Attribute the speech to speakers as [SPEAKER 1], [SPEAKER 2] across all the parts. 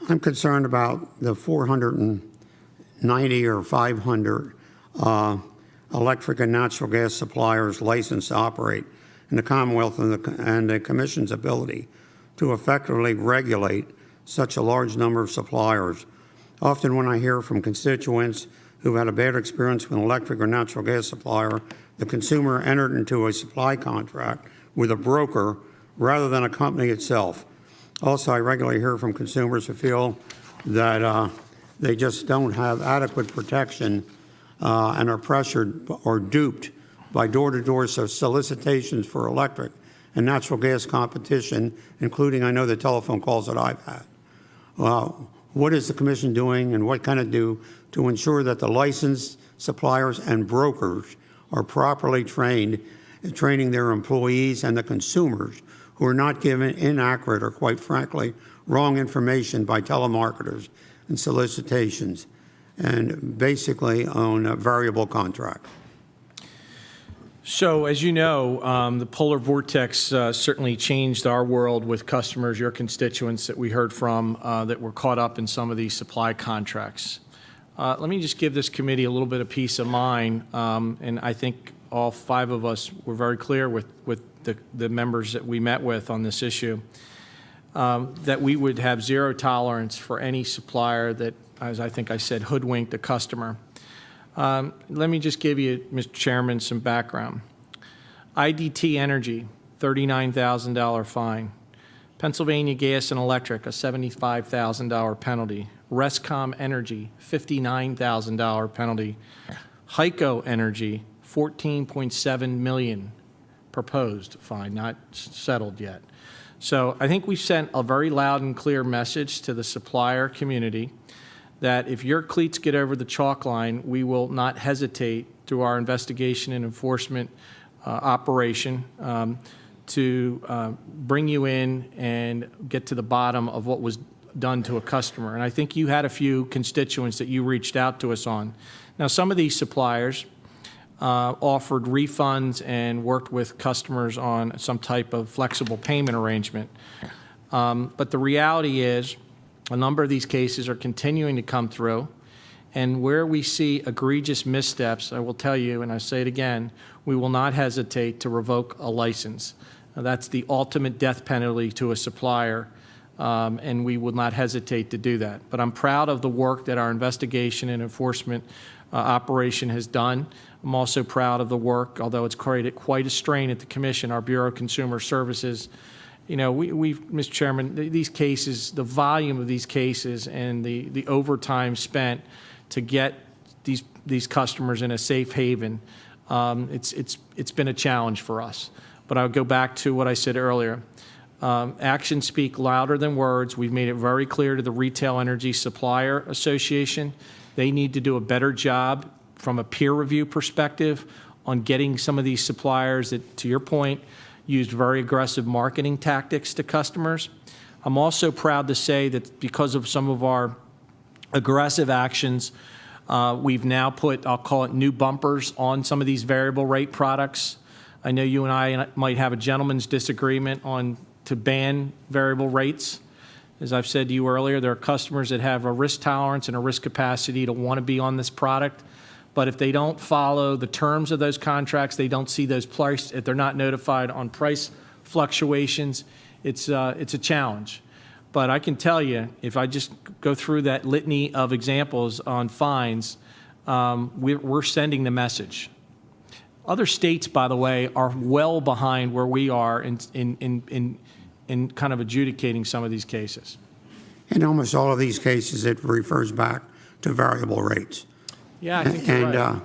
[SPEAKER 1] I'm concerned about the 490 or 500 electric and natural gas suppliers licensed to operate in the Commonwealth and the Commission's ability to effectively regulate such a large number of suppliers. Often when I hear from constituents who've had a bad experience with an electric or natural gas supplier, the consumer entered into a supply contract with a broker rather than a company itself. Also, I regularly hear from consumers who feel that they just don't have adequate protection and are pressured or duped by door-to-door solicitations for electric and natural gas competition, including, I know, the telephone calls that I've had. What is the Commission doing and what can it do to ensure that the licensed suppliers and brokers are properly trained in training their employees and the consumers who are not given inaccurate or, quite frankly, wrong information by telemarketers and solicitations, and basically on a variable contract?
[SPEAKER 2] So, as you know, the polar vortex certainly changed our world with customers, your constituents that we heard from that were caught up in some of these supply contracts. Let me just give this committee a little bit of peace of mind, and I think all five of us were very clear with the members that we met with on this issue, that we would have zero tolerance for any supplier that, as I think I said, hoodwinked the customer. Let me just give you, Mr. Chairman, some background. IDT Energy, $39,000 fine. Pennsylvania Gas and Electric, a $75,000 penalty. Rescom Energy, $59,000 penalty. HEICO Energy, $14.7 million proposed fine, not settled yet. So I think we sent a very loud and clear message to the supplier community that if your cleats get over the chalk line, we will not hesitate through our investigation and enforcement operation to bring you in and get to the bottom of what was done to a customer. And I think you had a few constituents that you reached out to us on. Now, some of these suppliers offered refunds and worked with customers on some type of flexible payment arrangement. But the reality is a number of these cases are continuing to come through, and where we see egregious missteps, I will tell you, and I say it again, we will not hesitate to revoke a license. That's the ultimate death penalty to a supplier, and we will not hesitate to do that. But I'm proud of the work that our investigation and enforcement operation has done. I'm also proud of the work, although it's created quite a strain at the Commission, our Bureau of Consumer Services. You know, Mr. Chairman, these cases, the volume of these cases and the overtime spent to get these customers in a safe haven, it's been a challenge for us. But I'll go back to what I said earlier. Actions speak louder than words. We've made it very clear to the Retail Energy Supplier Association. They need to do a better job from a peer review perspective on getting some of these suppliers that, to your point, used very aggressive marketing tactics to customers. I'm also proud to say that because of some of our aggressive actions, we've now put, I'll call it, new bumpers on some of these variable rate products. I know you and I might have a gentleman's disagreement on to ban variable rates. As I've said to you earlier, there are customers that have a risk tolerance and a risk capacity to want to be on this product. But if they don't follow the terms of those contracts, they don't see those price, if they're not notified on price fluctuations, it's a challenge. But I can tell you, if I just go through that litany of examples on fines, we're sending the message. Other states, by the way, are well behind where we are in kind of adjudicating some of these cases. In almost all of these cases, it refers back to variable rates. Yeah, I think you're right.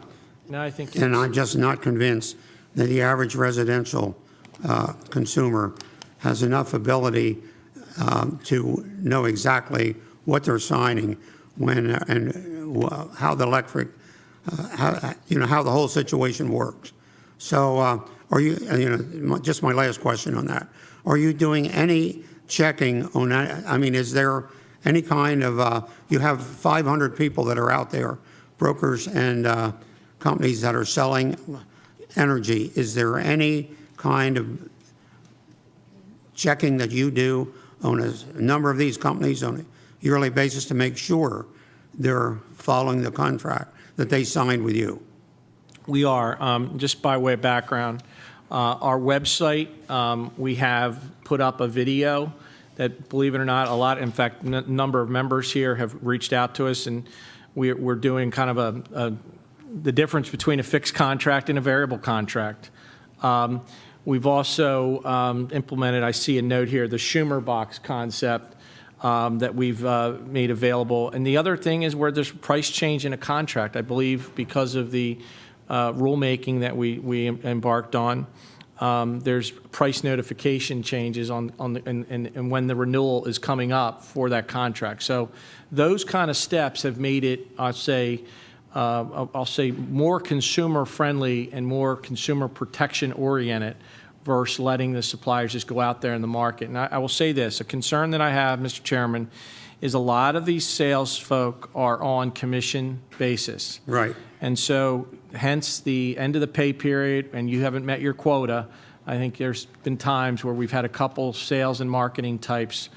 [SPEAKER 2] No, I think
[SPEAKER 1] and I'm just not convinced that the average residential consumer has enough ability to know exactly what they're signing when and how the electric, how the whole situation works. So, are you? Just my last question on that. Are you doing any checking on that? I mean, is there any kind of? You have 500 people that are out there, brokers and companies that are selling energy. Is there any kind of checking that you do on a number of these companies, on yearly basis to make sure they're following the contract that they signed with you?
[SPEAKER 2] We are. Just by way of background, our website, we have put up a video that, believe it or not, in fact, a number of members here have reached out to us, and we're doing kind of the difference between a fixed contract and a variable contract. We've also implemented, I see a note here, the Schumer box concept that we've made available. And the other thing is where there's price change in a contract, I believe because of the rulemaking that we embarked on. There's price notification changes and when the renewal is coming up for that contract. So those kind of steps have made it, I'll say, more consumer friendly and more consumer protection oriented versus letting the suppliers just go out there in the market. And I will say this, a concern that I have, Mr. Chairman, is a lot of these sales folk are on commission basis.
[SPEAKER 1] Right.
[SPEAKER 2] And so hence the end of the pay period and you haven't met your quota. I think there's been times where we've had a couple sales and marketing types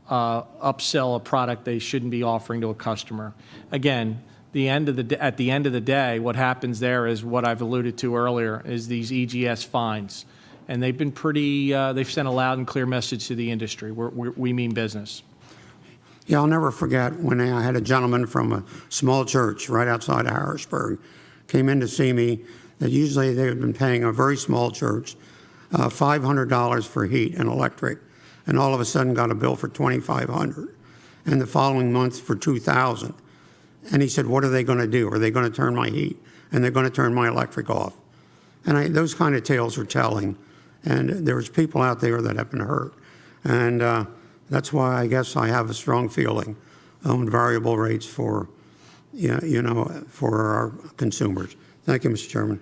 [SPEAKER 2] upsell a product they shouldn't be offering to a customer. Again, at the end of the day, what happens there is what I've alluded to earlier, is these EGS fines. And they've been pretty, they've sent a loud and clear message to the industry. We mean business.
[SPEAKER 1] Yeah, I'll never forget when I had a gentleman from a small church right outside of Harrisburg came in to see me that usually they had been paying a very small church $500 for heat and electric, and all of a sudden got a bill for $2,500, and the following month for $2,000. And he said, what are they going to do? Are they going to turn my heat and they're going to turn my electric off? And those kind of tales are telling. And there's people out there that have been hurt. And that's why I guess I have a strong feeling on variable rates for, for our consumers. Thank you, Mr. Chairman.